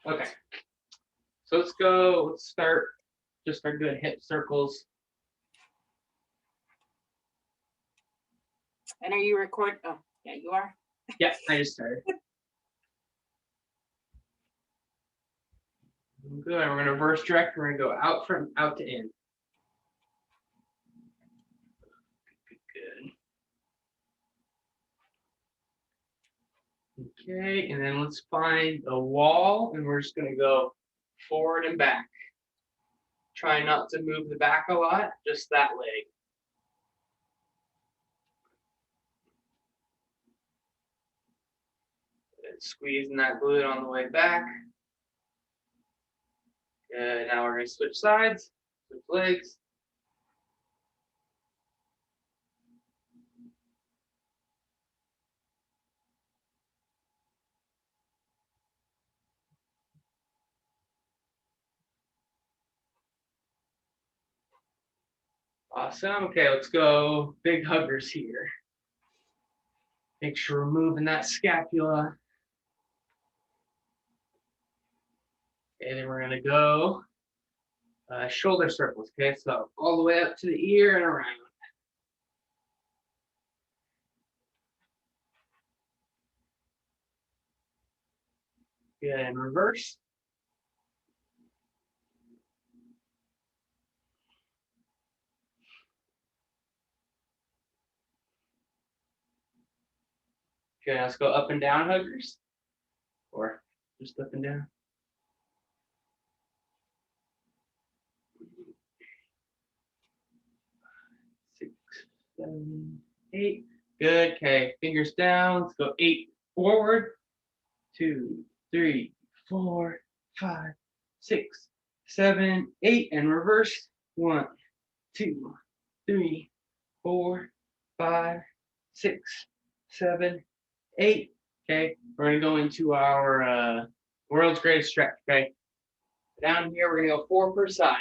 Okay. So let's go. Let's start. Just start doing hip circles. And are you recording? Oh, yeah, you are. Yeah, I just started. Good. We're gonna reverse direct. We're gonna go out from out to in. Good. Okay, and then let's find a wall, and we're just gonna go forward and back. Try not to move the back a lot, just that leg. Good. Squeezing that glute on the way back. Good. Now we're gonna switch sides, switch legs. Awesome. Okay, let's go big huggers here. Make sure we're moving that scapula. Okay, then we're gonna go shoulder circles. Okay, so all the way up to the ear and around. Good, and reverse. Okay, let's go up and down huggers. Or just up and down. 6, 7, 8. Good. Okay, fingers down. Let's go 8 forward. 2, 3, 4, 5, 6, 7, 8, and reverse. 1, 2, 3, 4, 5, 6, 7, 8. Okay, we're gonna go into our world's greatest stretch. Okay, down here we're gonna go 4 per side.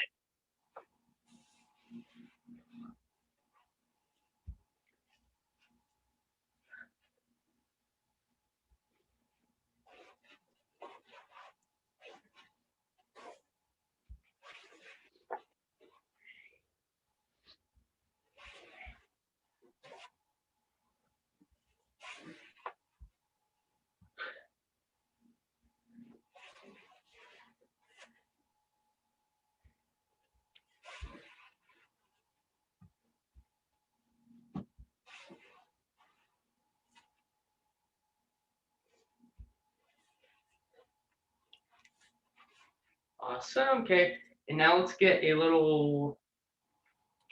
Awesome. Okay, and now let's get a little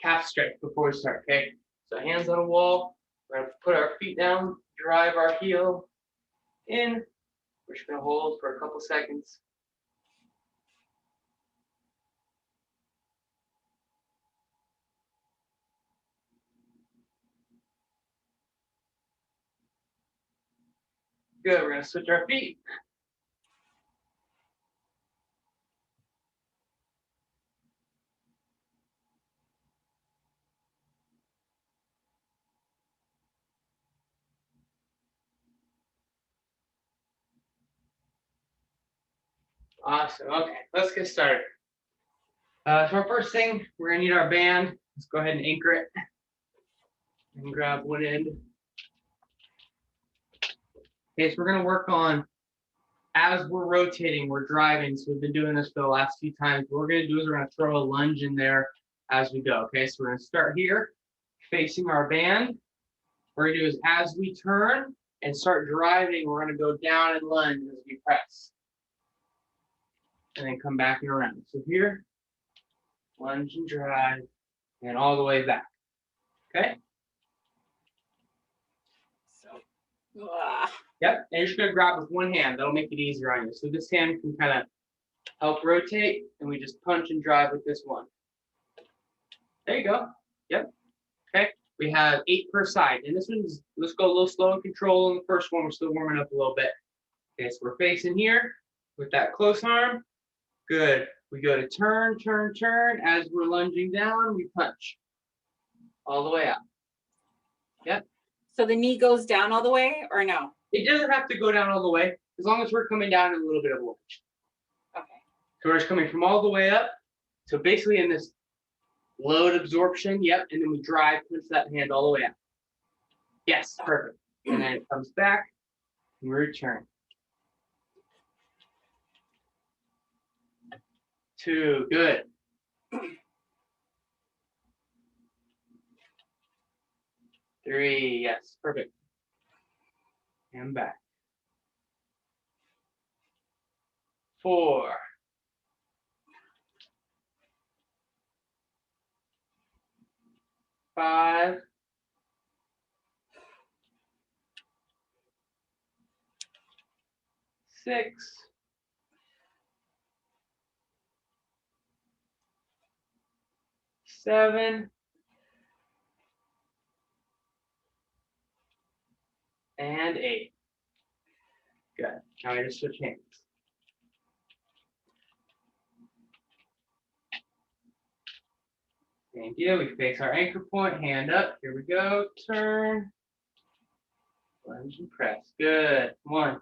calf stretch before we start. Okay, so hands on a wall. We're gonna put our feet down, drive our heel in. We're just gonna hold for a couple seconds. Good. We're gonna switch our feet. Awesome. Okay, let's get started. So our first thing, we're gonna need our band. Let's go ahead and anchor it. And grab one end. Okay, so we're gonna work on as we're rotating, we're driving. So we've been doing this for the last few times. What we're gonna do is we're gonna throw a lunge in there as we go. Okay, so we're gonna start here, facing our band. What we're gonna do is as we turn and start driving, we're gonna go down and lunge as we press. And then come back and around. So here, lunge and drive, and all the way back. Okay? So, Yep, and you're just gonna grab with one hand. That'll make it easier on you. So this hand can kind of help rotate, and we just punch and drive with this one. There you go. Yep. Okay. We have 8 per side, and this one's, let's go a little slow and control. In the first one, we're still warming up a little bit. Okay, so we're facing here with that close arm. Good. We go to turn, turn, turn. As we're lunging down, we punch all the way out. Yep. so the knee goes down all the way or no? It doesn't have to go down all the way, as long as we're coming down in a little bit of lunge. So we're just coming from all the way up. So basically in this load absorption, yep, and then we drive, push that hand all the way up. Yes, perfect. And then it comes back and we return. 2, good. 3, yes, perfect. And back. 4. 5. 6. 7. And 8. Good. Now I just switch hands. Thank you. We face our anchor point, hand up. Here we go. Turn. Lunge and press. Good. 1.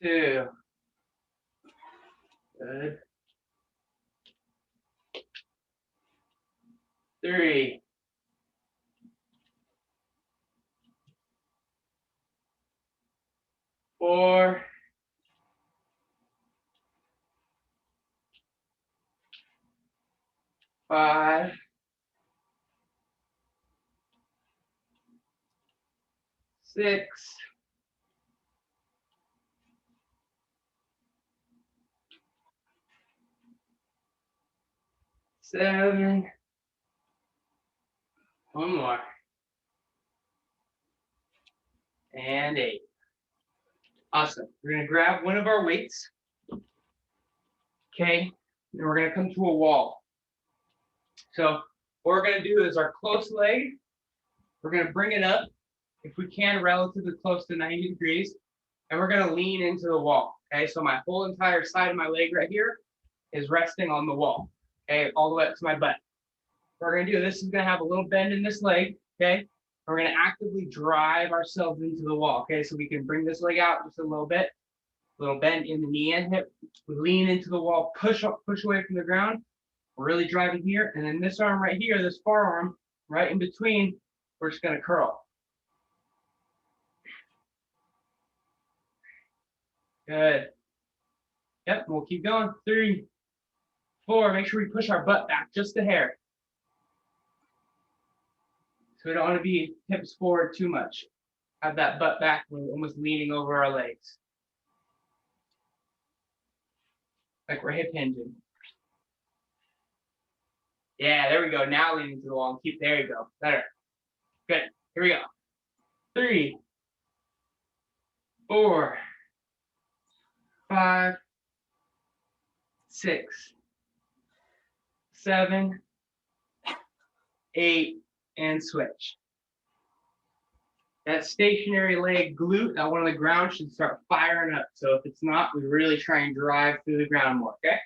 2. Good. 3. 4. 5. 6. 7. One more. And 8. Awesome. We're going to grab one of our weights. Okay. And we're going to come to a wall. So what we're going to do is our close leg, we're going to bring it up, if we can, relatively close to 90 degrees. And we're going to lean into the wall. Okay. So my whole entire side of my leg right here is resting on the wall. Okay. All the way up to my butt. What we're going to do, this is going to have a little bend in this leg. Okay. We're going to actively drive ourselves into the wall. Okay. So we can bring this leg out just a little bit. Little bend in the knee and hip. We lean into the wall, push up, push away from the ground. We're really driving here. And then this arm right here, this forearm, right in between, we're just going to curl. Good. Yep, we'll keep going. 3, 4. Make sure we push our butt back just a hair. So we don't want to be hips forward too much. Have that butt back. We're almost leaning over our legs. Like we're hip hinging. Yeah, there we go. Now leaning to the wall and keep, there you go. Better. Good. Here we go. 3, 4, 5, 6, 7, 8, and switch. That stationary leg glute, that one on the ground, should start firing up. So if it's not, we really try and drive through the ground more, okay?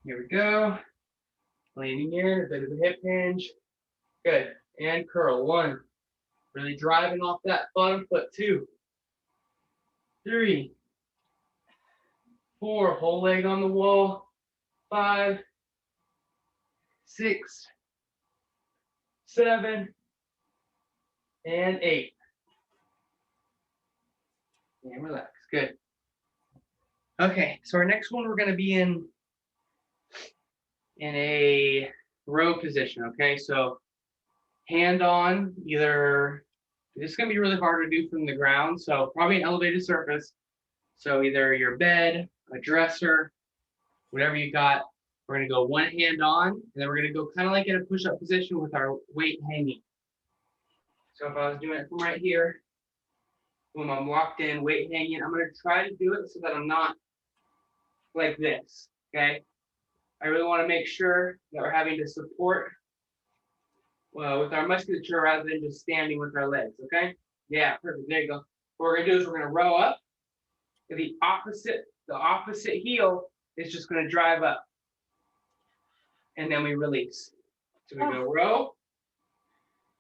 Here we go. Leaning in, a bit of a hip hinge. Good. And curl. 1. Really driving off that bottom foot. 2, 3, 4. Whole leg on the wall. 5, 6, 7, and 8. And relax. Good. Okay, so our next one, we're going to be in a row position. Okay, so hand on, either, this is going to be really hard to do from the ground, so probably an elevated surface. So either your bed, a dresser, whatever you got. We're going to go one hand on, and then we're going to go kind of like in a push-up position with our weight hanging. So if I was doing it from right here, boom, I'm locked in, weight hanging. I'm going to try to do it so that I'm not like this, okay? I really want to make sure that we're having to support with our musculature rather than just standing with our legs, okay? Yeah, perfect. There you go. What we're going to do is we're going to row up. The opposite heel is just going to drive up. And then we release. So we go row,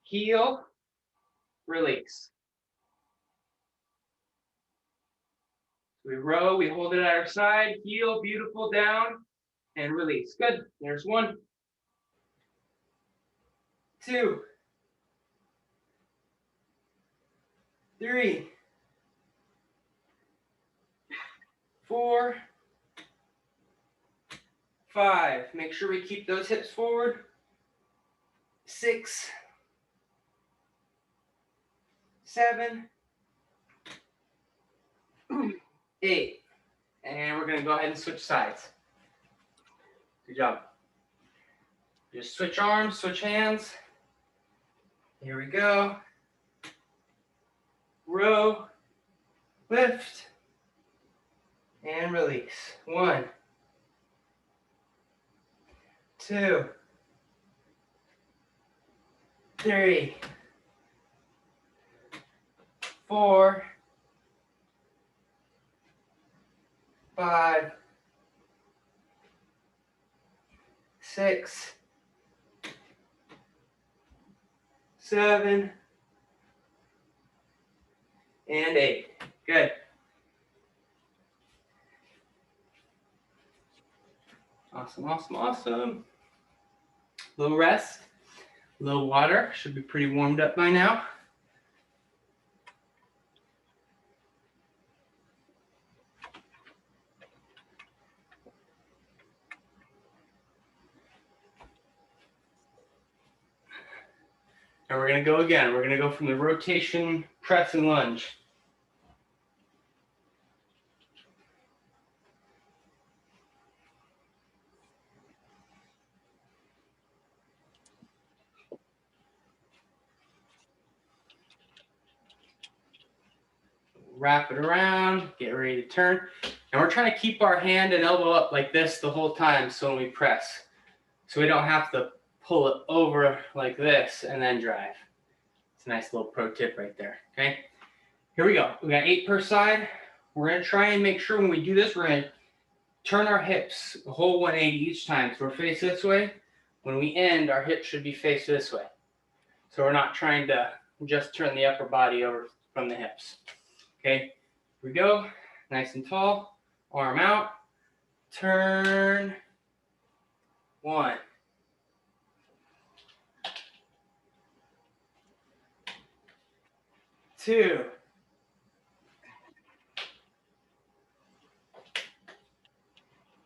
heel, release. We row, we hold it at our side, heel, beautiful, down, and release. Good. There's 1, 2, 3, 4, 5. Make sure we keep those hips forward. 6, 7, 8. And we're going to go ahead and switch sides. Good job. Just switch arms, switch hands. Here we go. Row, lift, and release. 1, 2, 3, 4, 5, 6, 7, and 8. Good. Awesome, awesome, awesome. Little rest, little water. Should be pretty warmed up by now. And we're going to go again. We're going to go from the rotation, press, and lunge. Wrap it around, get ready to turn. And we're trying to keep our hand and elbow up like this the whole time so when we press. So we don't have to pull it over like this and then drive. It's a nice little pro tip right there, okay? Here we go. We got 8 per side. We're going to try and make sure when we do this, we're going to turn our hips a whole 180 each time. So we're faced this way. When we end, our hips should be faced this way. So we're not trying to just turn the upper body over from the hips. Okay, here we go. Nice and tall. Arm out. Turn. 1. 2.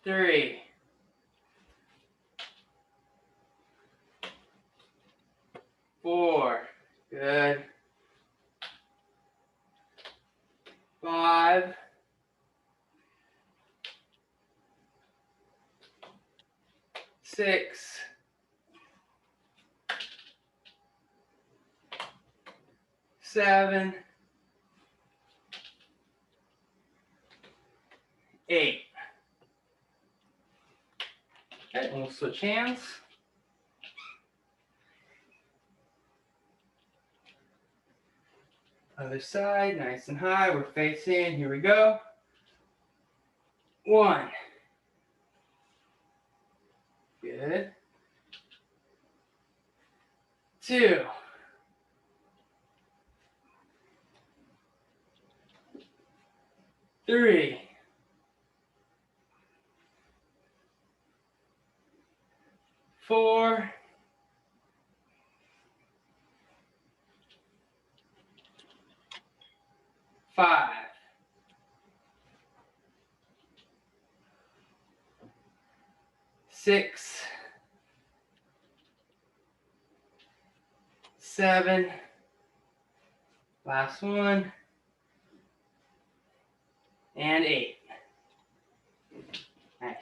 3. 4. Good. 5. 6. 7. 8. Okay, and we'll switch hands. Other side, nice and high. We're facing. Here we go. 1. Good. 2. 3. 4. 5. 6. 7. Last one. And 8. Nice.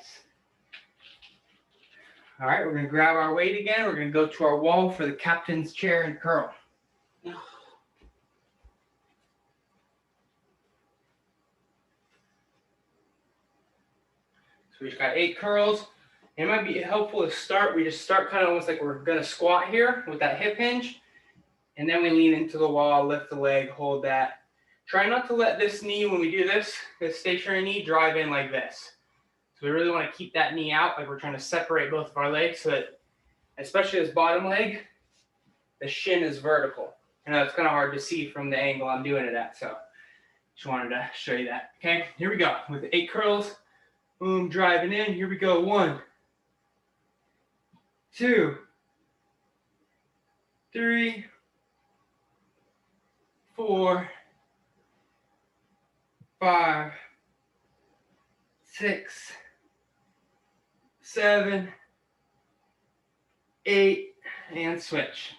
All right, we're going to grab our weight again. We're going to go to our wall for the captain's chair and curl. So we've got 8 curls. It might be helpful to start. We just start kind of almost like we're going to squat here with that hip hinge. And then we lean into the wall, lift the leg, hold that. Try not to let this knee, when we do this stationary knee, drive in like this. So we really want to keep that knee out, like we're trying to separate both of our legs so that, especially this bottom leg, the shin is vertical, I know it's kind of hard to see from the angle I'm doing it at, so just wanted to show you that. Okay, here we go with the 8 curls. Boom, driving in. Here we go. 1, 2, 3, 4, 5, 6, 7, 8, and switch.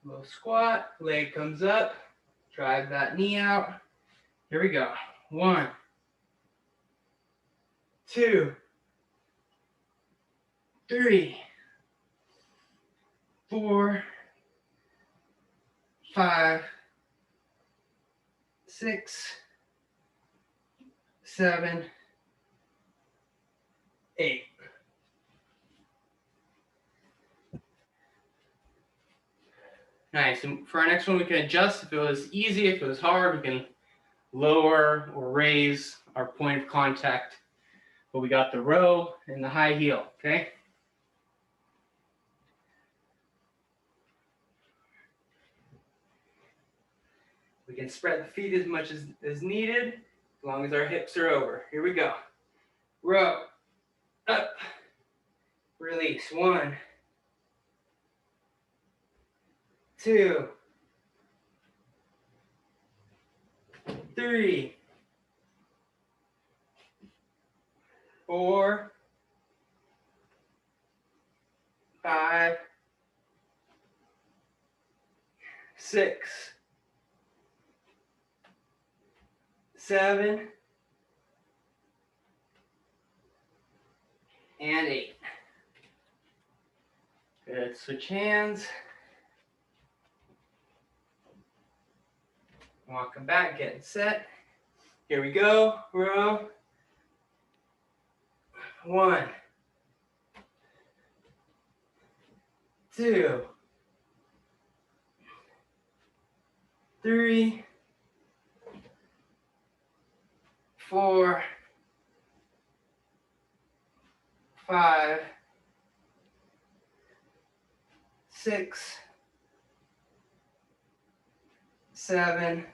Little squat, leg comes up, drive that knee out. Here we go. 1, 2, 3, 4, 5, 6, 7, 8. Nice. And for our next one, we can adjust if it was easy, if it was hard, we can lower or raise our point of contact. But we got the row and the high heel, okay? We can spread the feet as much as needed, as long as our hips are over. Here we go. Row, up, release. 1, 2, 3, 4, 5, 6, 7, and 8. Good. Switch hands. Walking back, getting set. Here we go. Row. 1, 2, 3, 4, 5, 6, 7,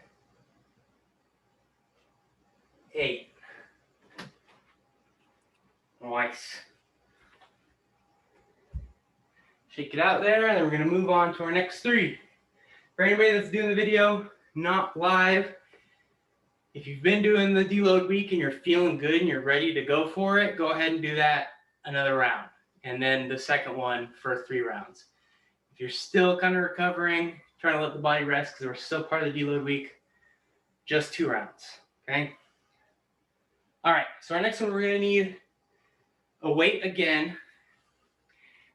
8. Nice. Shake it out there, and then we're going to move on to our next 3. For anybody that's doing the video not live, if you've been doing the deload week and you're feeling good and you're ready to go for it, go ahead and do that another round. And then the second one for 3 rounds. If you're still kind of recovering, trying to let the body rest because we're still part of the deload week, just 2 rounds, okay? All right, so our next one, we're going to need a weight again.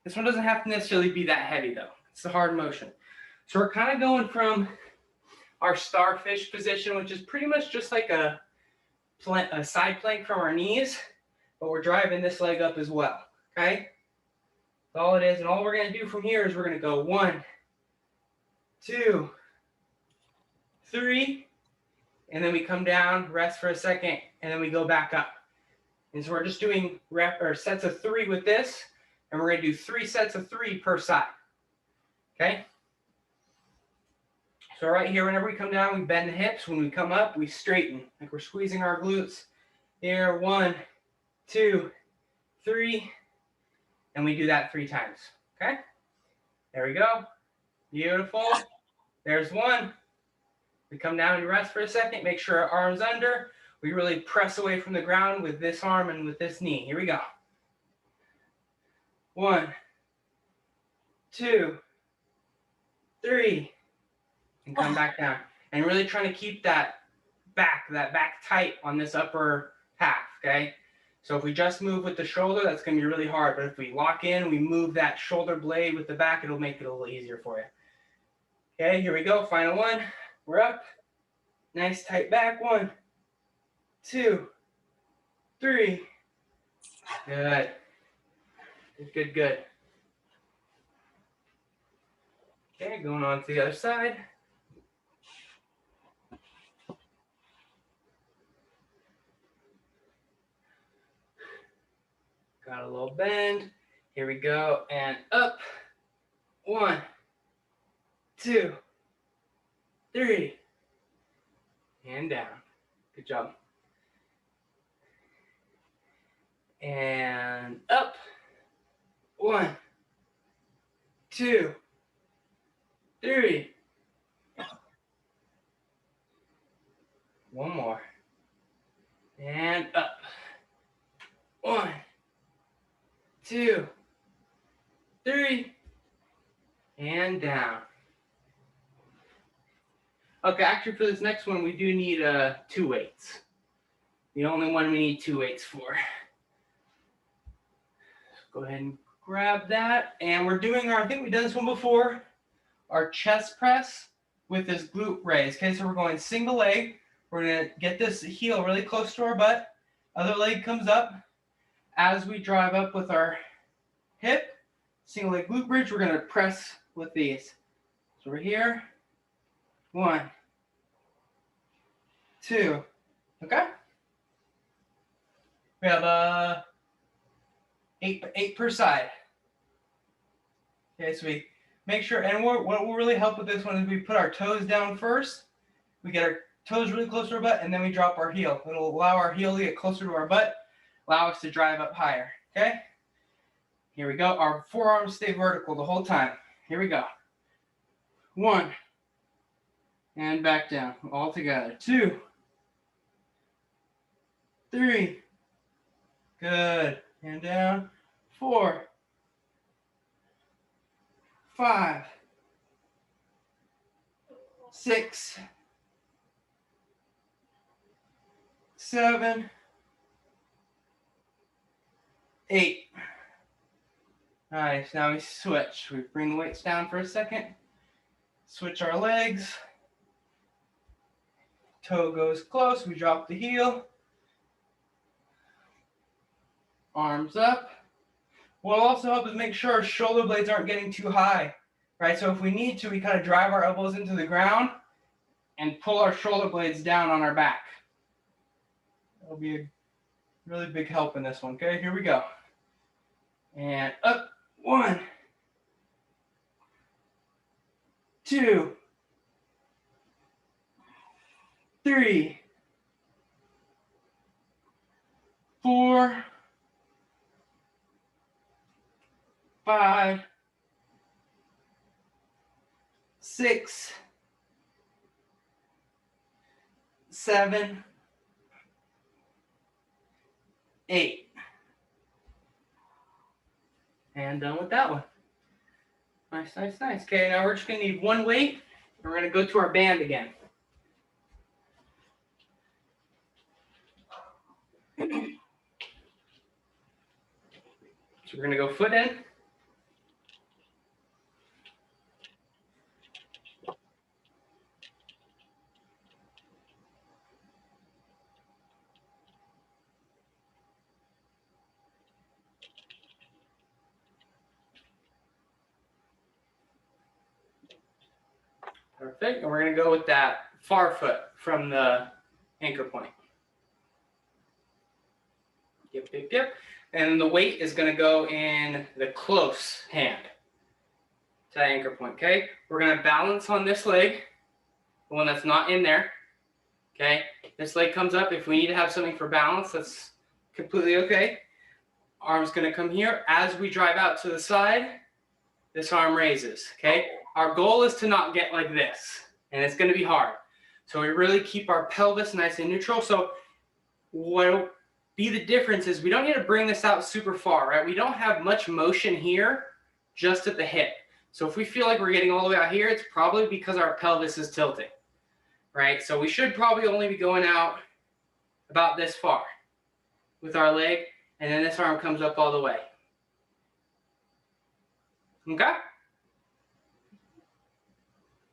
This one doesn't have to necessarily be that heavy though. It's a hard motion. So we're kind of going from our starfish position, which is pretty much just like a side plank from our knees, but we're driving this leg up as well, okay? That's all it is. And all we're going to do from here is we're going to go 1, 2, 3, and then we come down, rest for a second, and then we go back up. And so we're just doing sets of 3 with this, and we're going to do 3 sets of 3 per side, okay? So right here, whenever we come down, we bend the hips. When we come up, we straighten, like we're squeezing our glutes. Here, 1, 2, 3, and we do that 3 times, okay? There we go. Beautiful. There's 1. We come down and rest for a second. Make sure our arm's under. We really press away from the ground with this arm and with this knee. Here we go. 1, 2, 3, and come back down. And really trying to keep that back tight on this upper half, okay? So if we just move with the shoulder, that's going to be really hard. But if we lock in, we move that shoulder blade with the back, it'll make it a little easier for you. Okay, here we go. Final one. We're up. Nice tight back. 1, 2, 3. Good. Good, good. Okay, going on to the other side. Got a little bend. Here we go, and up. 1, 2, 3, and down. Good job. And up. 1, 2, 3. One more. And up. 1, 2, 3. And down. Okay, actually for this next one, we do need 2 weights. The only one we need 2 weights for. Go ahead and grab that. And we're doing our, I think we've done this one before, our chest press with this glute raise. Okay, so we're going single leg. We're gonna get this heel really close to our butt. Other leg comes up. As we drive up with our hip, single leg glute bridge, we're gonna press with these. So we're here. 1, 2, okay? We have 8 per side. Okay, so we make sure, and what will really help with this one is we put our toes down first. We get our toes really close to our butt, and then we drop our heel. It'll allow our heel to get closer to our butt, allow us to drive up higher, okay? Here we go. Our forearms stay vertical the whole time. Here we go. 1, and back down, all together. 2, 3, good, and down. 4, 5, 6, 7, 8. Nice, now we switch. We bring the weights down for a second. Switch our legs. Toe goes close, we drop the heel. Arms up. What will also help is make sure our shoulder blades aren't getting too high, right? So if we need to, we kind of drive our elbows into the ground and pull our shoulder blades down on our back. That'll be a really big help in this one, okay? Here we go. And up. 1, 2, 3, 4, 5, 6, 7, 8. And done with that one. Nice, nice, nice. Okay, now we're just gonna need 1 weight, and we're gonna go to our band again. So we're gonna go foot in. Perfect, and we're gonna go with that far foot from the anchor point. Yep, yep, yep. And the weight is gonna go in the close hand to that anchor point, okay? We're gonna balance on this leg, the one that's not in there, okay? This leg comes up. If we need to have something for balance, that's completely okay. Arm's gonna come here. As we drive out to the side, this arm raises, okay? Our goal is to not get like this, and it's gonna be hard. So we really keep our pelvis nice and neutral. So what'll be the difference is we don't need to bring this out super far, right? We don't have much motion here, just at the hip. So if we feel like we're getting all the way out here, it's probably because our pelvis is tilting, right? So we should probably only be going out about this far with our leg, and then this arm comes up all the way. Okay?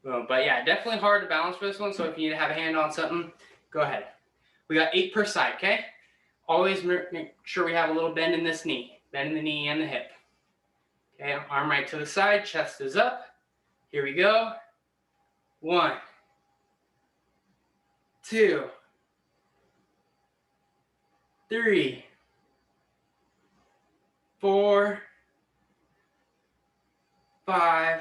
Boom. But yeah, definitely hard to balance for this one, so if you need to have a hand on something, go ahead. We got 8 per side, okay? Always make sure we have a little bend in this knee, bend in the knee and the hip. Okay, arm right to the side, chest is up. Here we go. 1, 2, 3, 4, 5,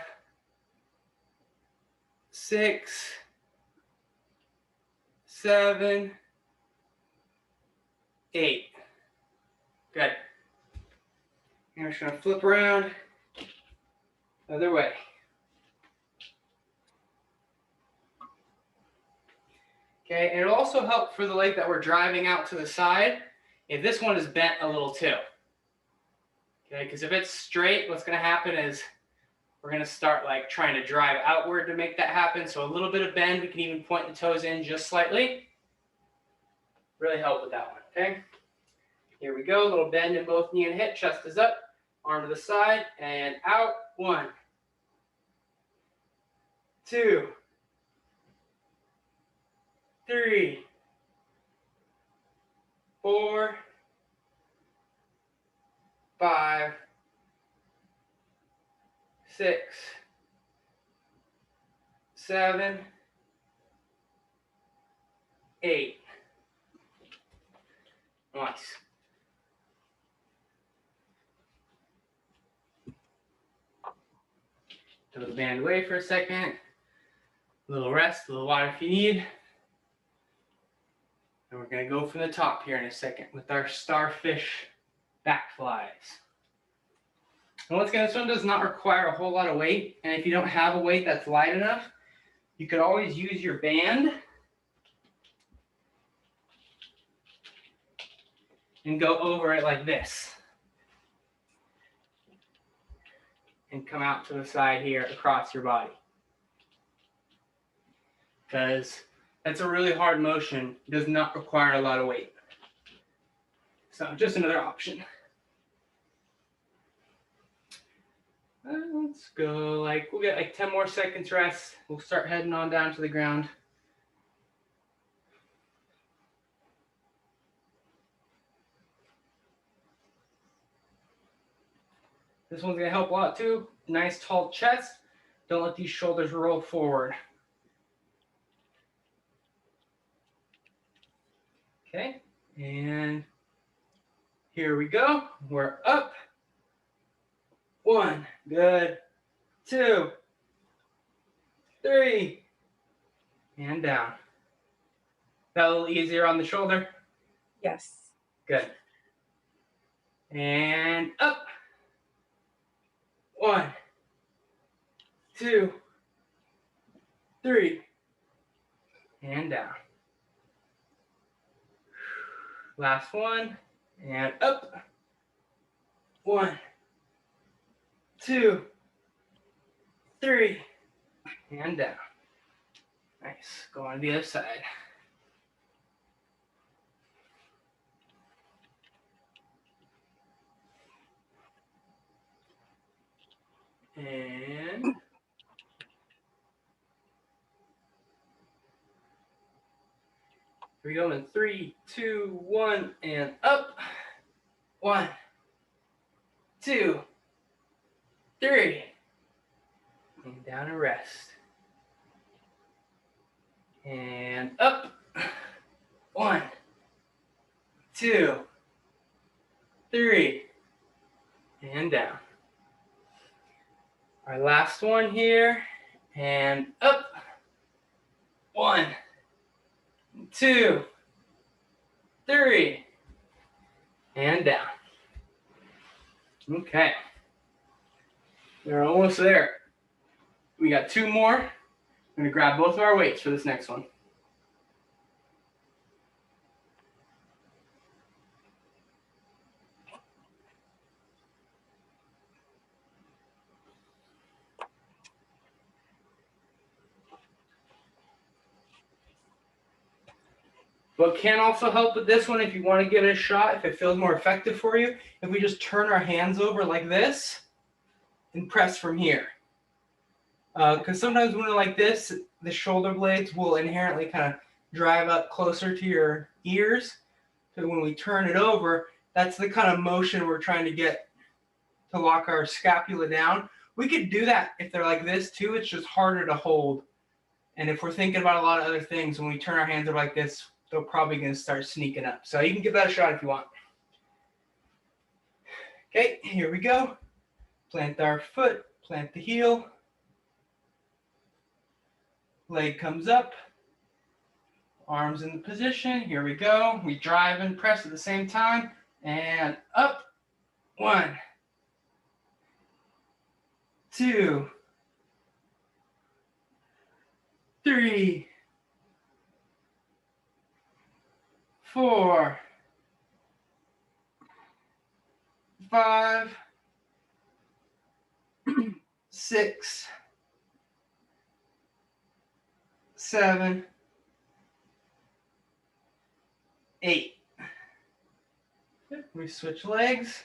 6, 7, 8. Good. And we're just going to flip around other way. Okay, and it'll also help for the leg that we're driving out to the side if this one is bent a little too. Okay, because if it's straight, what's going to happen is we're going to start like trying to drive outward to make that happen. So a little bit of bend, we can even point the toes in just slightly. Really help with that one, okay? Here we go, a little bend in both knee and hip, chest is up, arm to the side, and out. 1, 2, 3, 4, 5, 6, 7, 8. Nice. Throw the band away for a second. A little rest, a little water if you need. And we're going to go from the top here in a second with our starfish back flies. And once again, this one does not require a whole lot of weight. And if you don't have a weight that's light enough, you could always use your band and go over it like this. And come out to the side here across your body. Because that's a really hard motion. It does not require a lot of weight. So just another option. Let's go we'll get like 10 more seconds rest. We'll start heading on down to the ground. This one's gonna help a lot too. Nice tall chest. Don't let these shoulders roll forward. Okay, and here we go. We're up. 1, good. 2, 3, and down. That a little easier on the shoulder? Yes. Good. And up. 1, 2, 3, and down. Last one, and up. 1, 2, 3, and down. Nice. Go on to the other side. And here we go in 3, 2, 1, and up. 1, 2, 3, and down and rest. And up. 1, 2, 3, and down. Our last one here, and up. 1, 2, 3, and down. Okay. We're almost there. We got 2 more. I'm going to grab both of our weights for this next one. What can also help with this one, if you want to give it a shot, if it feels more effective for you, if we just turn our hands over like this and press from here. Because sometimes when we're like this, the shoulder blades will inherently kind of drive up closer to your ears. So when we turn it over, that's the kind of motion we're trying to get to lock our scapula down. We could do that if they're like this too. It's just harder to hold. And if we're thinking about a lot of other things, when we turn our hands over like this, they're probably going to start sneaking up. So you can give that a shot if you want. Okay, here we go. Plant our foot Plant the heel. Leg comes up. Arms in the position. Here we go. We drive and press at the same time. And up. 1, 2, 3, 4, 5, 6, 7, 8. We switch legs.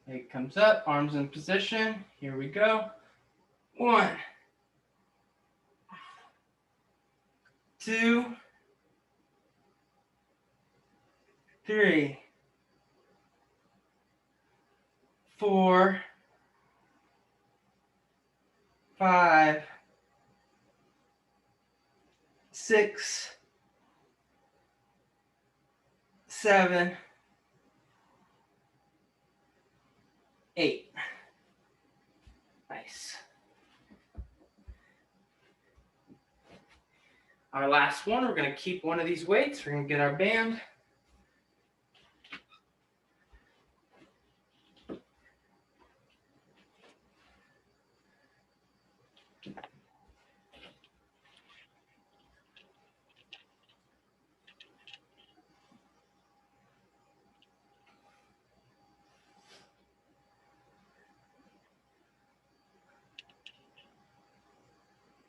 Leg comes up, arms in position. Here we go. 1, 2, 3, 4, 5, 6, 7, 8. Nice. Our last one, we're going to keep one of these weights. We're going to get our band.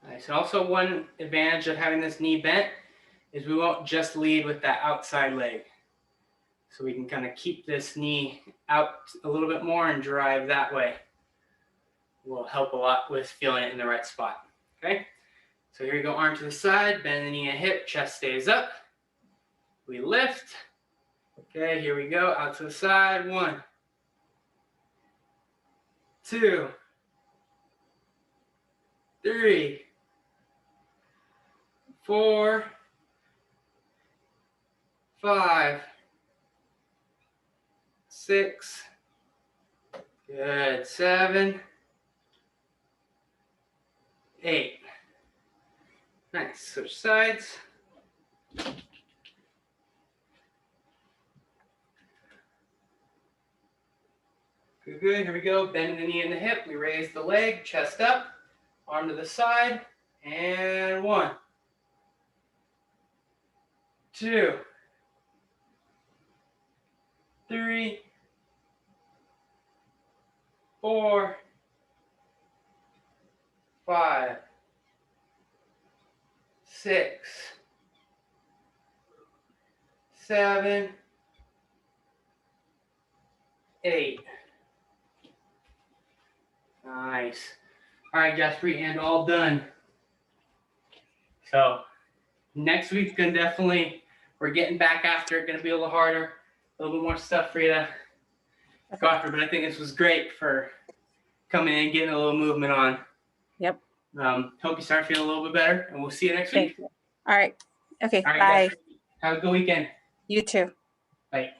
Nice. And also one advantage of having this knee bent is we won't just lead with that outside leg. So we can kind of keep this knee out a little bit more and drive that way. Will help a lot with feeling it in the right spot. Okay? So here you go, arm to the side, bend the knee and hip, chest stays up. We lift. Okay, here we go, out to the side. 1, 2, 3, 4, 5, 6, good, 7, 8. Nice, switch sides. Good, good, here we go, bend the knee and the hip, we raise the leg, chest up, arm to the side, and 1, 2, 3, 4, 5, 6, 7, 8. Nice. All right, Jasper, and all done. So next week's gonna definitely, we're getting back after it, gonna be a little harder, a little bit more stuff for you to go after, but I think this was great for coming in, getting a little movement on. Yep. Hope you start feeling a little bit better, and we'll see you next week. Thank you. All right. Okay. All right, Bye. Jasper, have a good weekend. You too. Bye.